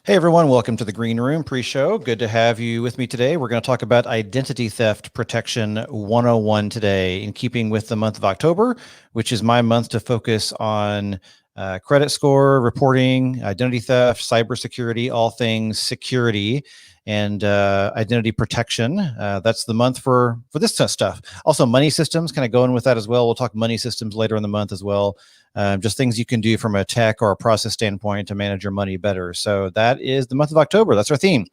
Hey everyone, welcome to the Green Room pre-show. Good to have you with me today. We're going to talk about identity theft protection 101 today, in keeping with the month of October, which is my month to focus on credit score reporting, identity theft, cybersecurity, all things security, and identity protection. That's the month for this stuff. Also, money systems, kind of going with that as well. We'll talk money systems later in the month as well. Just things you can do from a tech or a process standpoint to manage your money better. So that is the month of October. That's our theme.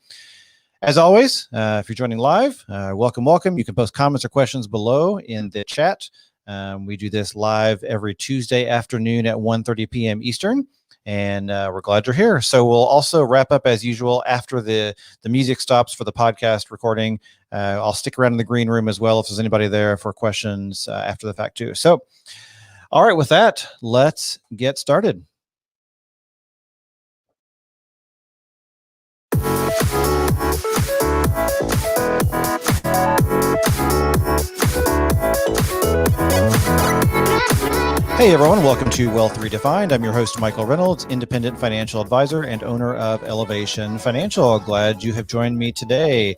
As always, if you're joining live, welcome. You can post comments or questions below in the chat. We do this live every Tuesday afternoon at 1:30 p.m. Eastern, and we're glad you're here. So we'll also wrap up as usual after the music stops for the podcast recording. I'll stick around in the green room as well if there's anybody there for questions after the fact too. So, all right, with that, let's get started. Hey everyone, welcome to Wealth Redefined. I'm your host, Michael Reynolds, independent financial advisor and owner of Elevation Financial. Glad you have joined me today.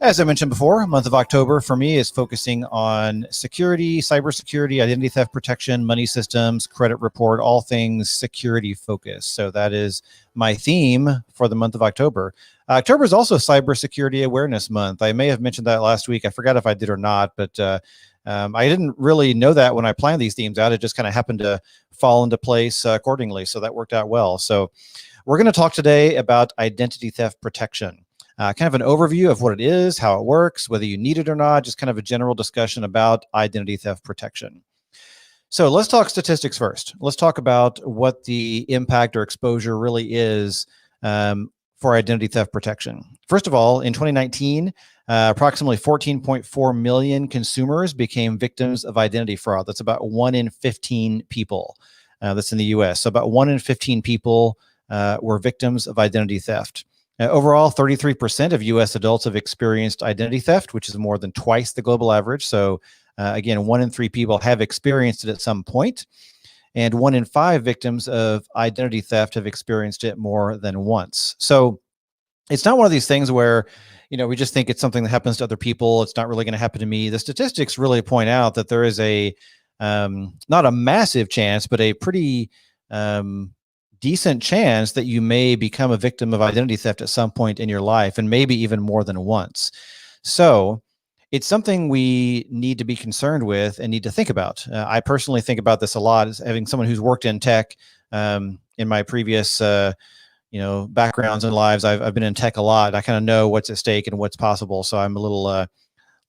As I mentioned before, month of October for me is focusing on security, cybersecurity, identity theft protection, money systems, credit report, all things security focused. So that is my theme for the month of October. October is also Cybersecurity Awareness Month. I may have mentioned that last week. I forgot if I did or not, but I didn't really know that when I planned these themes out. It just kind of happened to fall into place accordingly. So that worked out well. So we're going to talk today about identity theft protection. Kind of an overview of what it is, how it works, whether you need it or not, just kind of a general discussion about identity theft protection. So let's talk statistics first. Let's talk about what the impact or exposure really is for identity theft protection. First of all, in 2019, approximately 14.4 million consumers became victims of identity fraud. That's about 1 in 15 people. That's in the US. So about 1 in 15 people were victims of identity theft. Overall, 33% of US adults have experienced identity theft, which is more than twice the global average. So again, 1 in 3 people have experienced it at some point. And 1 in 5 victims of identity theft have experienced it more than once. So it's not one of these things where, we just think it's something that happens to other people. It's not really going to happen to me. The statistics really point out that there is a, not a massive chance, but a pretty decent chance that you may become a victim of identity theft at some point in your life, and maybe even more than once. So it's something we need to be concerned with and need to think about. I personally think about this a lot as having someone who's worked in tech in my previous backgrounds and lives. I've been in tech a lot. I kind of know what's at stake and what's possible. So I'm a little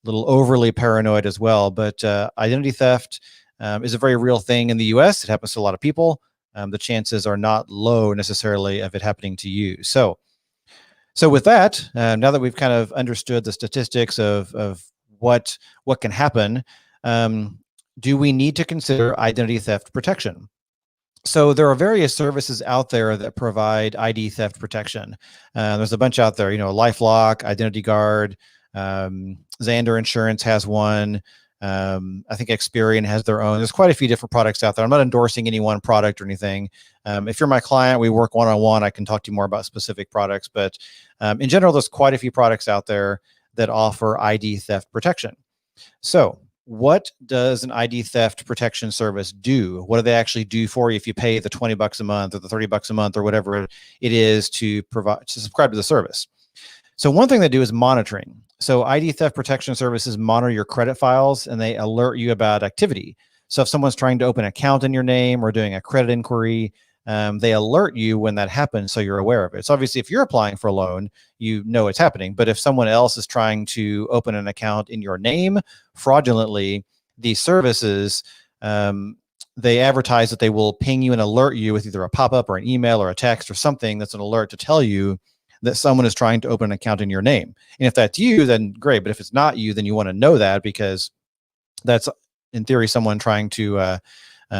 overly paranoid as well. But identity theft is a very real thing in the US. It happens to a lot of people. The chances are not low necessarily of it happening to you. So with that, now that we've kind of understood the statistics of what can happen, do we need to consider identity theft protection? So there are various services out there that provide ID theft protection. There's a bunch out there, LifeLock, Identity Guard, Xander Insurance has one. I think Experian has their own. There's quite a few different products out there. I'm not endorsing any one product or anything. If you're my client, we work one-on-one. I can talk to you more about specific products. But in general, there's quite a few products out there that offer ID theft protection. So what does an ID theft protection service do? What do they actually do for you if you pay the $20 a month or the $30 a month or whatever it is to subscribe to the service? So one thing they do is monitoring. So ID theft protection services monitor your credit files and they alert you about activity. So if someone's trying to open an account in your name or doing a credit inquiry, they alert you when that happens so you're aware of it. So obviously if you're applying for a loan, you know it's happening. But if someone else is trying to open an account in your name fraudulently, these services, they advertise that they will ping you and alert you with either a pop-up or an email or a text or something that's an alert to tell you that someone is trying to open an account in your name. And if that's you, then great. But if it's not you, then you want to know that, because that's in theory someone trying to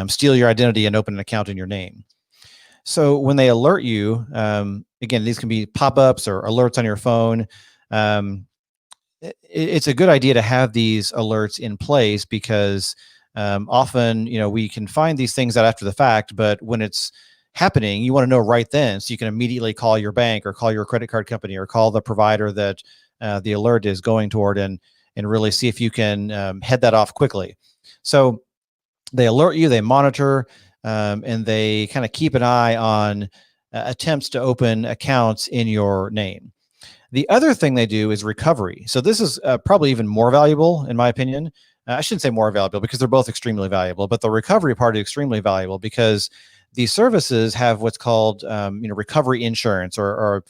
steal your identity and open an account in your name. So when they alert you, again, these can be pop-ups or alerts on your phone. It's a good idea to have these alerts in place because often, we can find these things out after the fact, but when it's happening, you want to know right then, so you can immediately call your bank or call your credit card company or call the provider that the alert is going toward, and really see if you can head that off quickly. So they alert you, they monitor, and they kind of keep an eye on attempts to open accounts in your name. The other thing they do is recovery. So this is probably even more valuable, in my opinion. I shouldn't say more valuable because they're both extremely valuable, but the recovery part is extremely valuable because these services have what's called recovery insurance, or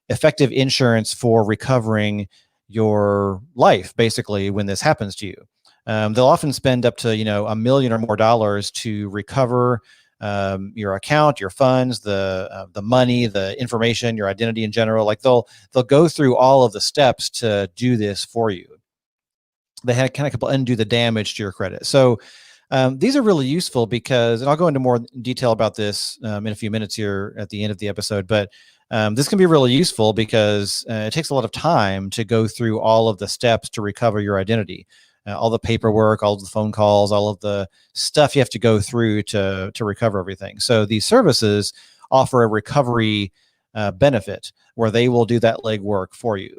effective insurance for recovering your life, basically, when this happens to you. They'll often spend up to $1 million or more to recover your account, your funds, the money, the information, your identity in general. Like they'll go through all of the steps to do this for you. They had kind of undo the damage to your credit. So these are really useful because, and I'll go into more detail about this in a few minutes here at the end of the episode, but this can be really useful because it takes a lot of time to go through all of the steps to recover your identity. All the paperwork, all of the phone calls, all of the stuff you have to go through to recover everything. So these services offer a recovery benefit where they will do that legwork for you.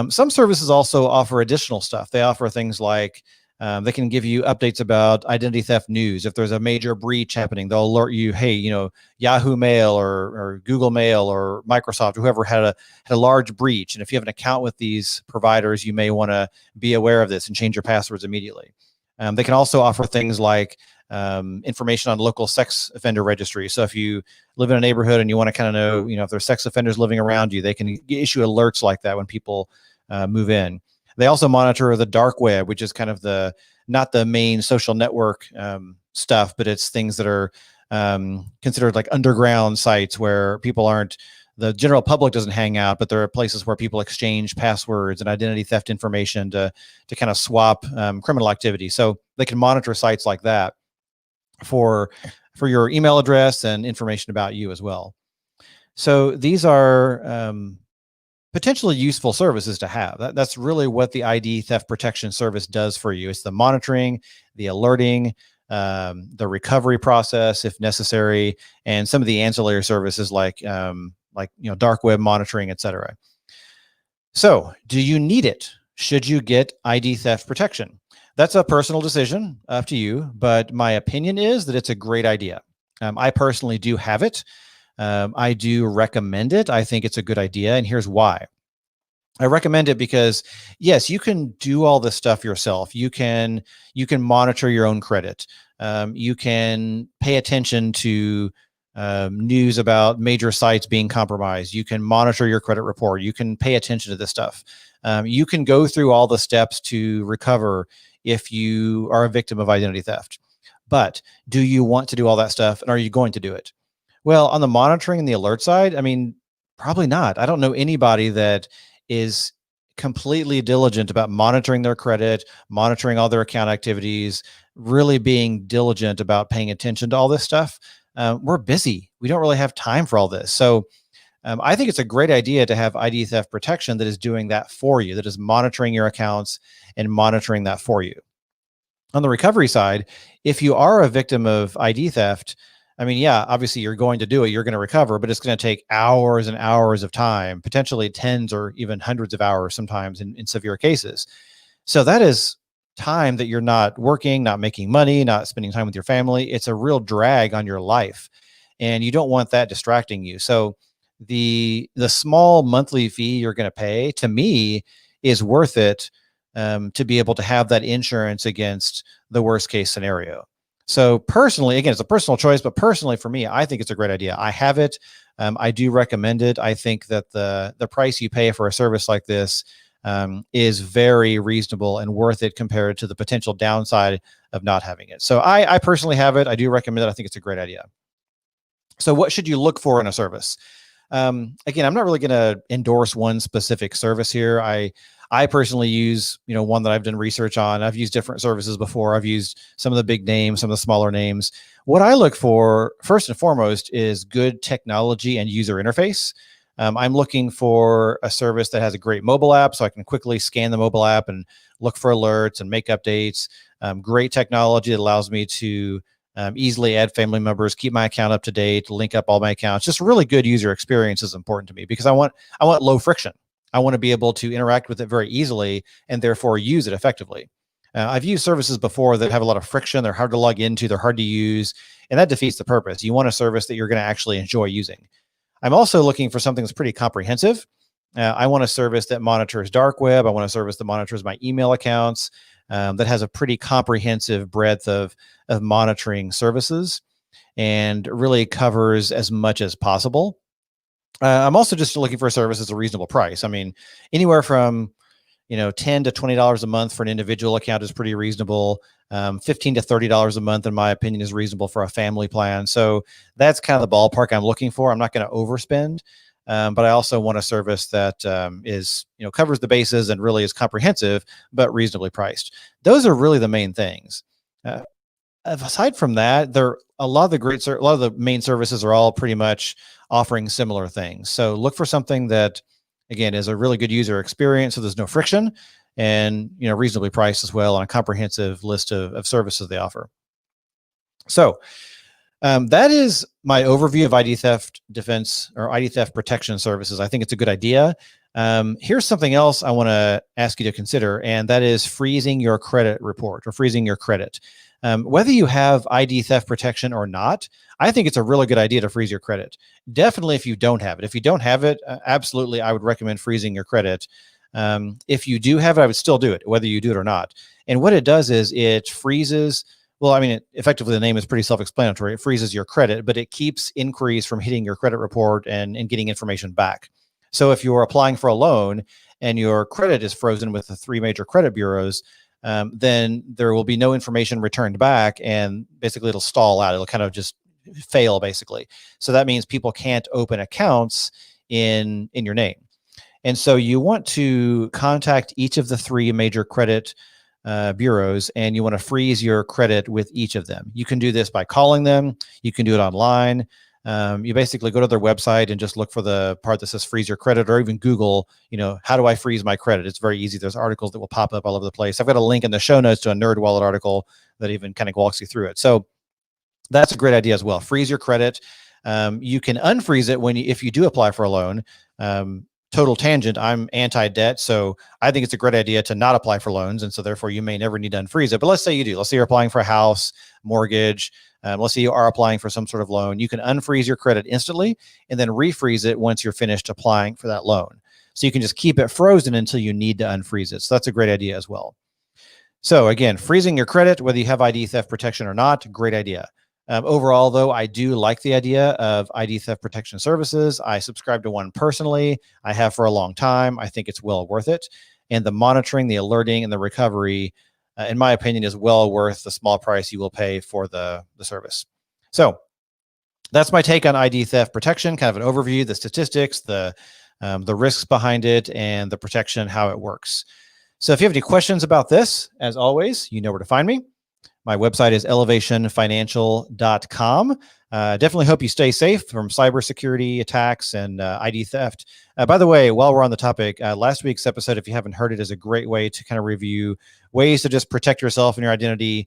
Some services also offer additional stuff. They offer things like they can give you updates about identity theft news. If there's a major breach happening, they'll alert you, hey, Yahoo Mail or Google Mail or Microsoft, or whoever had a large breach. And if you have an account with these providers, you may want to be aware of this and change your passwords immediately. They can also offer things like information on local sex offender registry. So if you live in a neighborhood and you want to kind of know, if there's sex offenders living around you, they can issue alerts like that when people move in. They also monitor the dark web, which is kind of not the main social network stuff, but it's things that are considered like underground sites where the general public doesn't hang out, but there are places where people exchange passwords and identity theft information to kind of swap criminal activity. So they can monitor sites like that for your email address and information about you as well. So these are potentially useful services to have. That's really what the ID theft protection service does for you. It's the monitoring, the alerting, the recovery process if necessary, and some of the ancillary services like dark web monitoring, etc. So, do you need it? Should you get ID theft protection? That's a personal decision, up to you. But my opinion is that it's a great idea. I personally do have it. I do recommend it. I think it's a good idea, and here's why. I recommend it because, yes, you can do all this stuff yourself. You can monitor your own credit. You can pay attention to news about major sites being compromised. You can monitor your credit report. You can pay attention to this stuff. You can go through all the steps to recover if you are a victim of identity theft. But do you want to do all that stuff, and are you going to do it? Well, on the monitoring and the alert side, I mean, probably not. I don't know anybody that is completely diligent about monitoring their credit, monitoring all their account activities, really being diligent about paying attention to all this stuff. We're busy. We don't really have time for all this. So I think it's a great idea to have ID theft protection that is doing that for you, that is monitoring your accounts and monitoring that for you. On the recovery side, if you are a victim of ID theft, I mean, yeah, obviously you're going to do it, you're going to recover, but it's going to take hours and hours of time, potentially tens or even hundreds of hours sometimes in severe cases. So that is time that you're not working, not making money, not spending time with your family. It's a real drag on your life, and you don't want that distracting you. So the small monthly fee you're going to pay, to me, is worth it to be able to have that insurance against the worst case scenario. So personally, again, it's a personal choice, but personally for me, I think it's a great idea. I have it. I do recommend it. I think that the price you pay for a service like this is very reasonable and worth it compared to the potential downside of not having it. So I personally have it. I do recommend it. I think it's a great idea. So what should you look for in a service? Again, I'm not really going to endorse one specific service here. I personally use, one that I've done research on. I've used different services before. I've used some of the big names, some of the smaller names. What I look for first and foremost is good technology and user interface. I'm looking for a service that has a great mobile app so I can quickly scan the mobile app and look for alerts and make updates. Great technology that allows me to easily add family members, keep my account up to date, link up all my accounts. Just a really good user experience is important to me because I want low friction. I want to be able to interact with it very easily and therefore use it effectively. I've used services before that have a lot of friction. They're hard to log into. They're hard to use. And that defeats the purpose. You want a service that you're going to actually enjoy using. I'm also looking for something that's pretty comprehensive. I want a service that monitors dark web. I want a service that monitors my email accounts, that has a pretty comprehensive breadth of monitoring services and really covers as much as possible. I'm also just looking for a service that's a reasonable price. I mean, anywhere from $10 to $20 a month for an individual account is pretty reasonable. $15 to $30 a month, in my opinion, is reasonable for a family plan. So that's kind of the ballpark I'm looking for. I'm not going to overspend, but I also want a service that is, covers the bases and really is comprehensive, but reasonably priced. Those are really the main things. Aside from that, a lot of the main services are all pretty much offering similar things. So look for something that, again, is a really good user experience, so there's no friction, and reasonably priced as well on a comprehensive list of services they offer. So that is my overview of ID theft defense or ID theft protection services. I think it's a good idea. Here's something else I want to ask you to consider, and that is freezing your credit report or freezing your credit. Whether you have ID theft protection or not, I think it's a really good idea to freeze your credit. Definitely if you don't have it. If you don't have it, absolutely, I would recommend freezing your credit. If you do have it, I would still do it, whether you do it or not. And what it does is it freezes, well, I mean, effectively the name is pretty self-explanatory. It freezes your credit, but it keeps inquiries from hitting your credit report and getting information back. So if you're applying for a loan and your credit is frozen with the 3 major credit bureaus, then there will be no information returned back, and basically it'll stall out. It'll kind of just fail, basically. So that means people can't open accounts in your name. And so you want to contact each of the 3 major credit bureaus, and you want to freeze your credit with each of them. You can do this by calling them. You can do it online. You basically go to their website and just look for the part that says freeze your credit, or even Google, how do I freeze my credit? It's very easy. There's articles that will pop up all over the place. I've got a link in the show notes to a NerdWallet article that even kind of walks you through it. So that's a great idea as well. Freeze your credit. You can unfreeze it if you do apply for a loan. Total tangent, I'm anti-debt, so I think it's a great idea to not apply for loans, and so therefore you may never need to unfreeze it. But let's say you do. Let's say you're applying for a house, mortgage. Let's say you are applying for some sort of loan. You can unfreeze your credit instantly and then refreeze it once you're finished applying for that loan. So you can just keep it frozen until you need to unfreeze it. So that's a great idea as well. So again, freezing your credit, whether you have ID theft protection or not, great idea. Overall, though, I do like the idea of ID theft protection services. I subscribe to one personally. I have for a long time. I think it's well worth it. And the monitoring, the alerting, and the recovery, in my opinion, is well worth the small price you will pay for the service. So that's my take on ID theft protection, kind of an overview, the statistics, the risks behind it, and the protection, how it works. So if you have any questions about this, as always, you know where to find me. My website is elevationfinancial.com. Definitely hope you stay safe from cybersecurity attacks and ID theft. By the way, while we're on the topic, last week's episode, if you haven't heard it, is a great way to kind of review ways to just protect yourself and your identity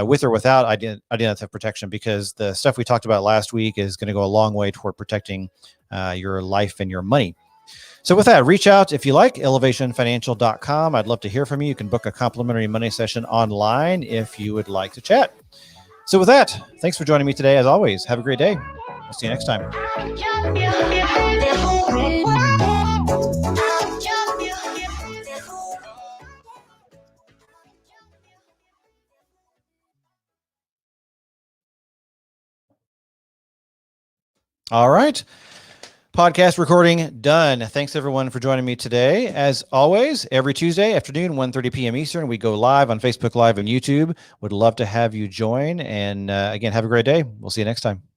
with or without identity theft protection, because the stuff we talked about last week is going to go a long way toward protecting your life and your money. So with that, reach out if you like, elevationfinancial.com. I'd love to hear from you. You can book a complimentary money session online if you would like to chat. So with that, thanks for joining me today. As always, have a great day. I'll see you next time. All right. Podcast recording done. Thanks everyone for joining me today. As always, every Tuesday afternoon, 1:30 p.m. Eastern, we go live on Facebook Live and YouTube. Would love to have you join. And again, have a great day. We'll see you next time.